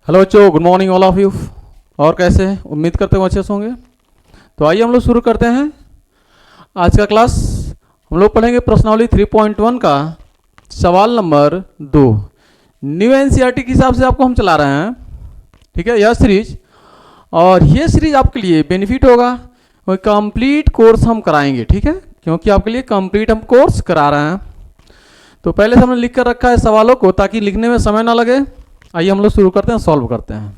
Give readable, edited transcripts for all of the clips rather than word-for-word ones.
Hello बच्चों, good morning all of you. और कैसे हैं? उम्मीद करते हैं अच्छे से होंगे। तो आइए हम लोग शुरू करते हैं आज का क्लास। हम लोग पढ़ेंगे प्रश्नावली 3.1 का सवाल नंबर 2। न्यू एनसीईआरटी के हिसाब से आपको हम चला रहे हैं, ठीक है, यह सीरीज। और ये सीरीज आपके लिए बेनिफिट होगा, कोई कंप्लीट कोर्स हम कराएंगे, ठीक है, क्योंकि आपके लिए कंप्लीट हम कोर्स करा रहे हैं। तो पहले से हमने लिख कर रखा है सवालों को, ताकि लिखने में समय ना लगे। आइए हम लोग शुरू करते हैं, सॉल्व करते हैं।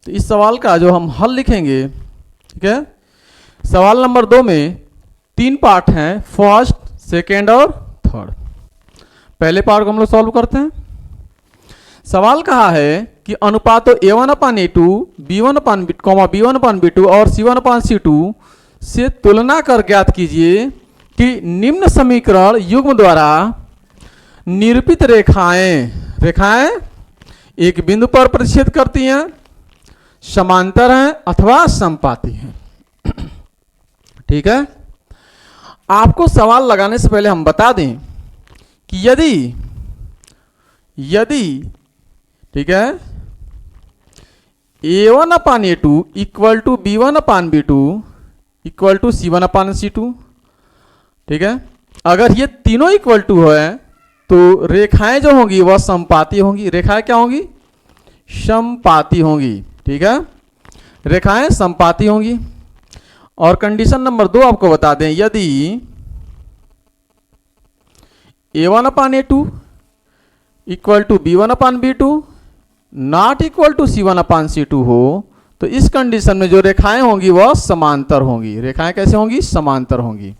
तो इस सवाल का जो हम हल लिखेंगे, ठीक है, सवाल नंबर 2 में 3 पार्ट हैं, फर्स्ट, सेकेंड और थर्ड। पहले पार्ट को हम लोग सॉल्व करते हैं। सवाल कहा है कि अनुपातों A1/A2, B1/B2 और C1/C2 से तुलना कर ज्ञात कीजिए कि निम्न समीकरण युग्म द्वारा निरूपित रेखाएं एक बिंदु पर प्रतिच्छेद करती हैं, समांतर हैं अथवा समपाती हैं। ठीक है, आपको सवाल लगाने से पहले हम बता दें कि यदि ठीक है A1/A2 equal to B1/B2 equal to C1/C2, ठीक है, अगर ये तीनों इक्वल टू है तो रेखाएं जो होंगी वह समपाती होंगी। रेखाएं क्या होंगी? समपाती होंगी, ठीक है, रेखाएं समपाती होंगी। और कंडीशन नंबर 2 आपको बता दें, यदि A1/A2 equal to B1/B2 not equal to C1/C2 हो, तो इस कंडीशन में जो रेखाएं होंगी वह समांतर होंगी। रेखाएं कैसे होंगी? समांतर होंगी।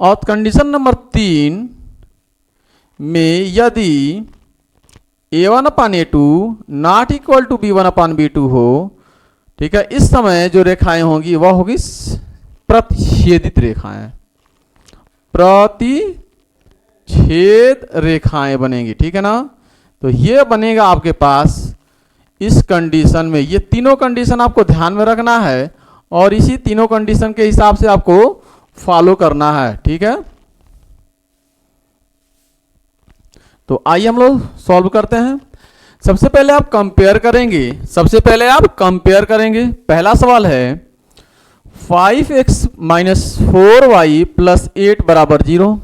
और कंडीशन नंबर 3 में यदि A1/A2 not equal to B1/B2 हो, ठीक है, इस समय जो रेखाएं होंगी वह होगी प्रतिच्छेदित रेखाएं, प्रतिच्छेद रेखाएं बनेंगी, ठीक है ना। तो ये बनेगा आपके पास इस कंडीशन में। ये तीनों कंडीशन आपको ध्यान में रखना है और इसी तीनों कंडीशन के हिसाब से आपको फॉलो करना है, ठीक है। तो आइए हम लोग सॉल्व करते हैं। सबसे पहले आप कंपेयर करेंगे। पहला सवाल है 5x - 4y + 8 = 0,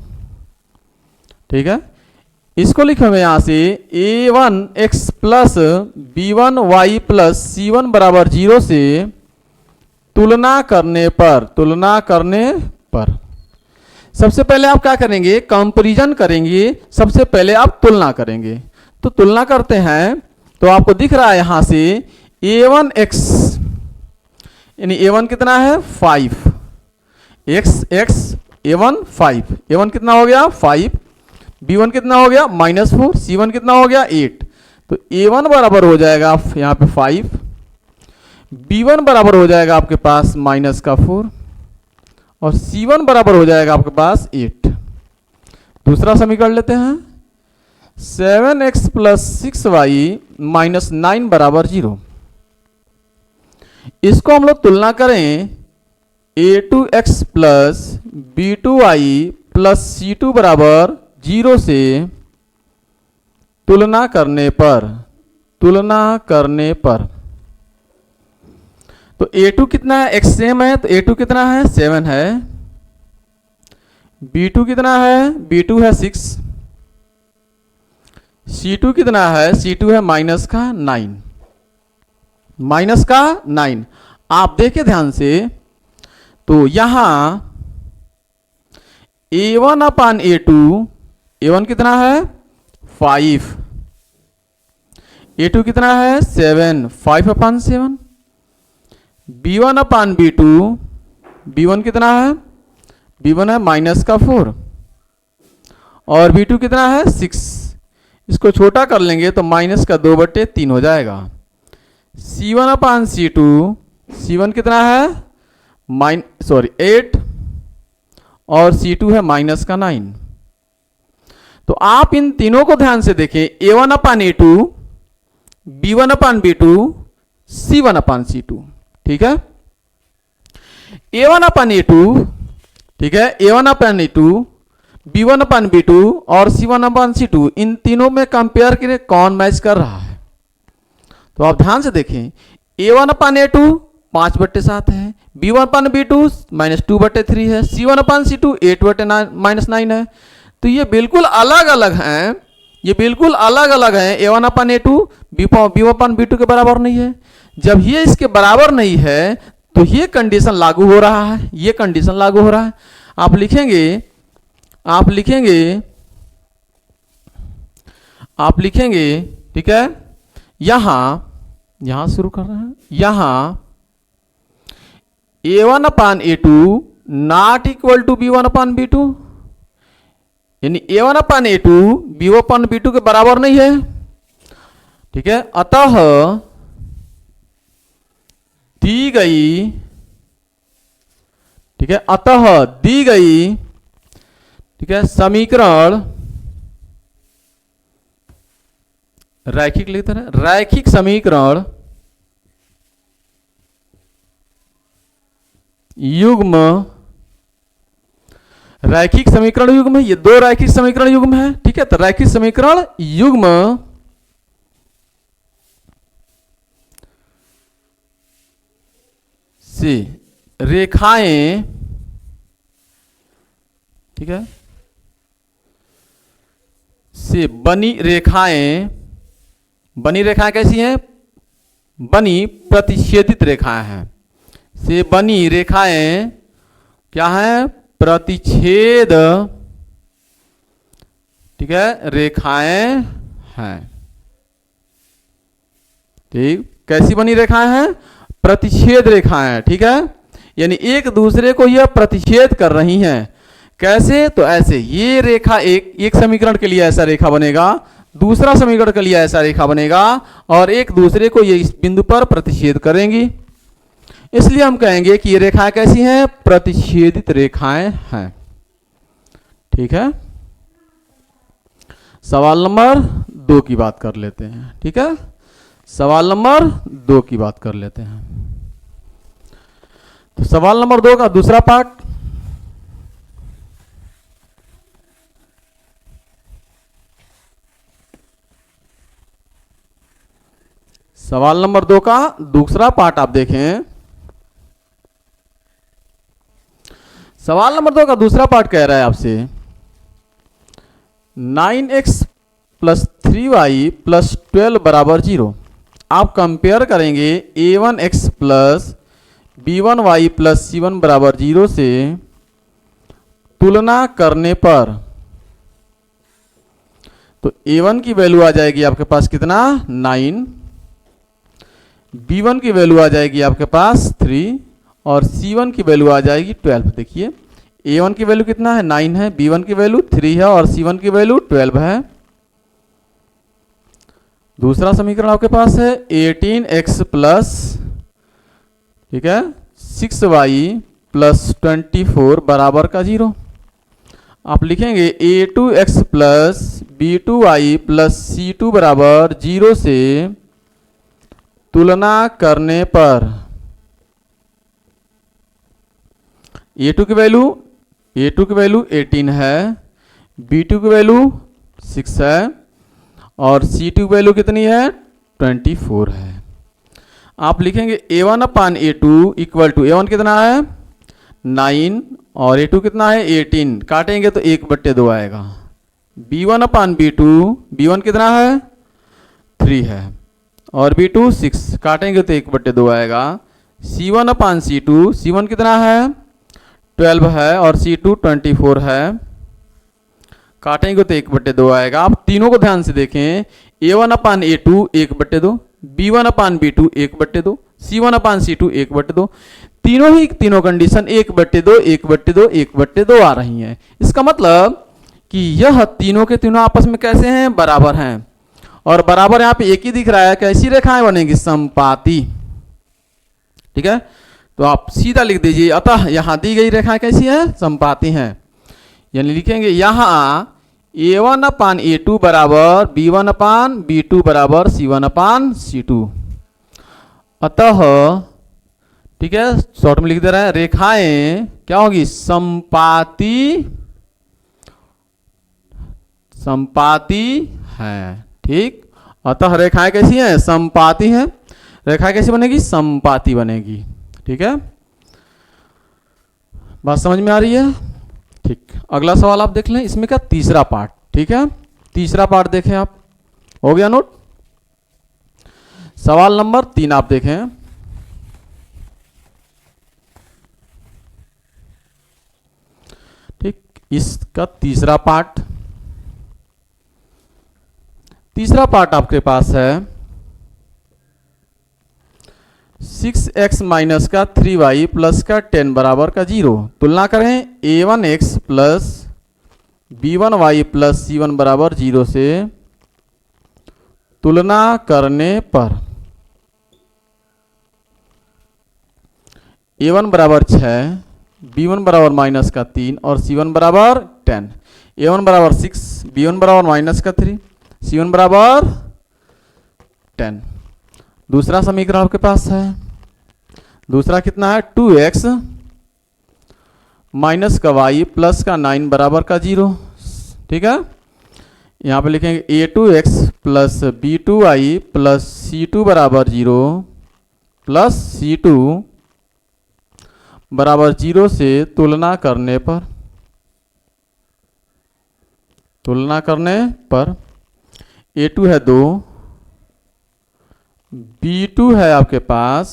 ठीक है। इसको लिखेंगे यहां से A1x + B1y + C1 = 0 से तुलना करने पर सबसे पहले आप क्या करेंगे? कंपैरिजन करेंगे। सबसे पहले आप तुलना करेंगे। तो तुलना करते हैं तो आपको दिख रहा है यहां से A1x, यानी A1 कितना है? 5 x A1 5, A1 कितना हो गया? 5, B1 कितना हो गया? -4, C1 कितना हो गया? 8। तो A1 बराबर हो जाएगा यहां पे 5, B1 बराबर हो जाएगा आपके पास -4 और C1 बराबर हो जाएगा आपके पास 8। दूसरा समीकरण लेते हैं, 7x + 6y - 9 = 0। इसको हम लोग तुलना करें A2x + B2y + C2 = 0 से तुलना करने पर तो A2 कितना है? x सेम है, तो A2 कितना है? 7 है। B2 कितना है? B2 है 6। C2 कितना है? C2 है -9। आप देखिए ध्यान से, तो यहां A1/A2, A1 कितना है? 5, A2 कितना है? 7, 5/7। B1/B2, B1 कितना है? B1 है -4 और B2 कितना है? 6। इसको छोटा कर लेंगे तो -2/3 हो जाएगा। C1/C2, C1 कितना है? 8 और C2 है -9। तो आप इन तीनों को ध्यान से देखें, A1/A2, B1/B2, C1/C2, ठीक है। A1/A2, ठीक है, A1/A2 B1 अपन B2 और C1 अपन C2, इन तीनों में कंपेयर करें कौन मैच कर रहा है। तो आप ध्यान से देखें, A1 अपन A2 5/7 है, B1 अपन B2 -2/3 है, C1 अपन C2 8/-9 है। तो ये बिल्कुल अलग अलग हैं, ये बिल्कुल अलग अलग हैं। A1 अपन A2 B1 अपन B2 के बराबर नहीं है। जब ये इसके बराबर नहीं है तो ये कंडीशन लागू हो रहा है, ये कंडीशन लागू हो रहा है। आप लिखेंगे ठीक है, यहां शुरू कर रहे हैं, यहां A1 upon A2 not equal to B1 upon B2, यानी A1 upon A2 B1 upon B2 के बराबर नहीं है। ठीक है, अतः दी गई, ठीक है, अतः दी गई, ठीक है, समीकरण रैखिक लिखते हैं, रैखिक समीकरण युग्म, रैखिक समीकरण युग्म है, ये दो रैखिक समीकरण युग्म है। ठीक है, तो रैखिक समीकरण युग्म से रेखाएं, ठीक है, से बनी रेखाएं, बनी रेखाएं कैसी हैं? बनी प्रतिच्छेदित रेखाएं हैं। से बनी रेखाएं क्या है? प्रतिच्छेद, ठीक है, रेखाएं हैं। ठीक, कैसी बनी रेखाएं हैं? प्रतिच्छेद रेखाएं। ठीक है, यानी एक दूसरे को यह प्रतिच्छेद कर रही हैं। कैसे? तो ऐसे, ये रेखा एक समीकरण के लिए ऐसा रेखा बनेगा, दूसरा समीकरण के लिए ऐसा रेखा बनेगा, और एक दूसरे को ये इस बिंदु पर प्रतिच्छेद करेंगी। इसलिए हम कहेंगे कि ये रेखाएं कैसी हैं? प्रतिच्छेदित रेखाएं हैं। ठीक है, सवाल नंबर 2 की बात कर लेते हैं। ठीक है, सवाल नंबर 2 की बात कर लेते हैं। तो सवाल नंबर 2 का दूसरा पार्ट, सवाल नंबर 2 का दूसरा पार्ट आप देखें। सवाल नंबर 2 का दूसरा पार्ट कह रहा है आपसे 9x + 3y + 12 = 0। आप कंपेयर करेंगे a1x + b1y + c1 = 0 से तुलना करने पर, तो a1 की वैल्यू आ जाएगी आपके पास कितना? 9, b1 की वैल्यू आ जाएगी आपके पास 3 और c1 की वैल्यू आ जाएगी 12। देखिए, a1 की वैल्यू कितना है? 9 है, b1 की वैल्यू 3 है और c1 की वैल्यू 12 है। दूसरा समीकरण आपके पास है 18x +, ठीक है, 6y + 24 = 0। आप लिखेंगे a2x + b2y + c2 = 0 से तुलना करने पर a2 की वैल्यू 18 है, b2 की वैल्यू 6 है और c2 की वैल्यू कितनी है? 24 है। आप लिखेंगे a1 upon a2 equal to, a1 कितना है? 9 और a2 कितना है? 18। काटेंगे तो 1/2 आएगा। b1 अपान b2, b1 कितना है? 3 है और b2 6। काटेंगे तो 1/2 आएगा। c1 अपान c2, c1 कितना है? 12 है और c2 24 है। काटेंगे तो 1/2 आएगा। आप तीनों को ध्यान से देखें, a1 upon a2 1/2, b1 upon b2 1/2, c1 upon c2 1/2। तीनों कंडीशन 1/2 1/2 1/2 आ रही हैं। इसका मतलब कि यह तीनों के तीनों आपस में कैसे हैं? बराबर हैं। और बराबर यहाँ पे एक ही दिख रहा है। कैसी रेखाएं बनेंगी? समपाती। ठीक है, तो आप सीधा लिख दीजिए, अतः यहां दी गई रेखाएं कैसी हैं? समपाती हैं। यानी लिखेंगे यहां a1 अपान a2 बराबर b1 अपान b2 बराबर c1 अपान c2। अतः, ठीक है, शॉर्ट में लिख दे रहे हैं, रेखाएं क्या होगी? समपाती समपाती हैं। ठीक, अतः रेखाएं कैसी हैं? समपाती हैं। रेखा कैसी बनेगी? समपाती बनेगी। ठीक है, बात समझ में आ रही है? ठीक, अगला सवाल आप देख लें, इसमें क्या तीसरा पार्ट। ठीक है, तीसरा पार्ट देखें आप, हो गया नोट। सवाल नंबर 3 आप देखें। ठीक, इसका तीसरा पार्ट, तीसरा पार्ट आपके पास है 6x माइनस का 3y प्लस का 10 बराबर का 0। तुलना करें a1x plus b1y plus c1 बराबर 0 से। तुलना करने पर a1 बराबर 6, b1 बराबर माइनस का 3 और c1 बराबर 10। a1 बराबर 6, b1 बराबर माइनस का 3, c1 बराबर 10। दूसरा समीकरण आपके पास है, दूसरा कितना है? 2x माइनस का y प्लस का 9 बराबर का 0। ठीक है, यहाँ पे लिखेंगे a2x plus b2y plus c2 बराबर 0 प्लस c2 बराबर 0 से तुलना करने पर, तुलना करने पर a2 है 2, b2 है आपके पास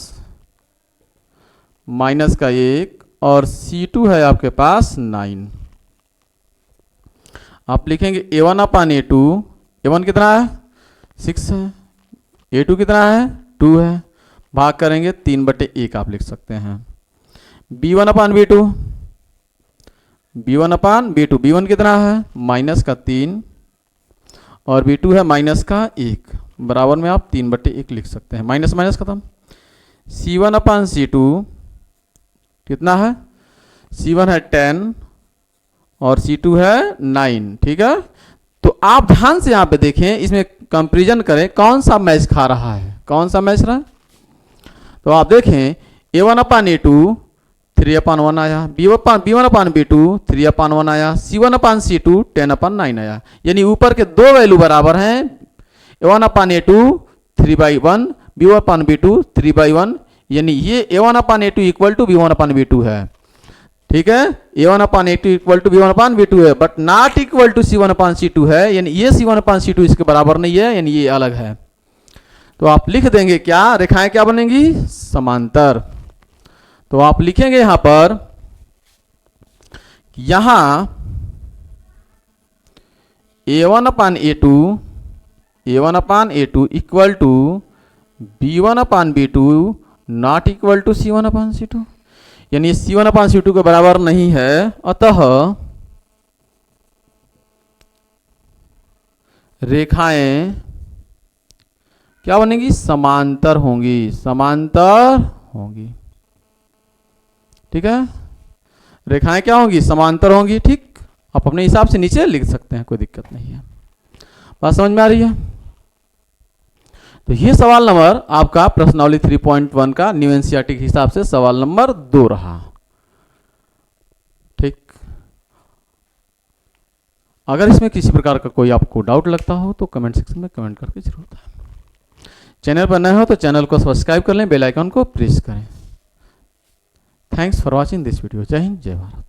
माइनस का 1 और c2 है आपके पास 9। आप लिखेंगे a1 अपान a2, a1 कितना है? 6 है, a2 कितना है? 2 है, भाग करेंगे 3/1 आप लिख सकते हैं। b1 upon b2, b1 upon b2, b1 कितना है? माइनस का 3 और b2 है माइनस का 1, बराबर में आप 3/1 लिख सकते हैं। माइनस माइनस खत्म। c1 अपान c2 कितना है? c1 है 10 और c2 है 9। ठीक है, तो आप ध्यान से यहां पे देखें, इसमें कंपैरिजन करें कौन सा मैच खा रहा है, कौन सा मैच रहा है। तो आप देखें a1 अपान a2 3/1 आया, b1 अपान b2 3/1 आया, c1 अपान c2 10/9 आया। यानी ऊपर के दो वैल्यू बराबर हैं, a1 upon a2 3/1, b1 upon b2 3/1। यानी ये a1 upon a2 equal to b1 upon b2 है। ठीक है, a1 upon a2 equal to b1 upon b2 है, but not equal to c1 upon c2 है। यानी ये c1 अपान c2 इसके बराबर नहीं है, यानी ये अलग है। तो आप लिख देंगे क्या? रेखाएं क्या बनेंगी? समांतर। तो आप लिखेंगे यहां पर, यहां a1 upon a2, a1 upon a2 equal to b1 upon b2 not equal to c1 upon c2। यानी c1 अपान c2 के बराबर नहीं है, अतः रेखाएं क्या बनेगी? समांतर होंगी, समांतर होंगी। ठीक है, रेखाएं क्या होंगी? समांतर होंगी। ठीक, आप अपने हिसाब से नीचे लिख सकते हैं, कोई दिक्कत नहीं है। बात समझ में आ रही है? तो ये सवाल नंबर आपका प्रश्नावली 3.1 का न्यू एनसीईआरटी के हिसाब से सवाल नंबर 2 रहा। ठीक, अगर इसमें किसी प्रकार का कोई आपको डाउट लगता हो तो कमेंट सेक्शन में कमेंट करके जरूर बताएं। चैनल पर नए हो तो चैनल को सब्सक्राइब कर लें, बेल आइकन को प्रेस करें। Thanks for watching this video. जय हिंद, जय भारत।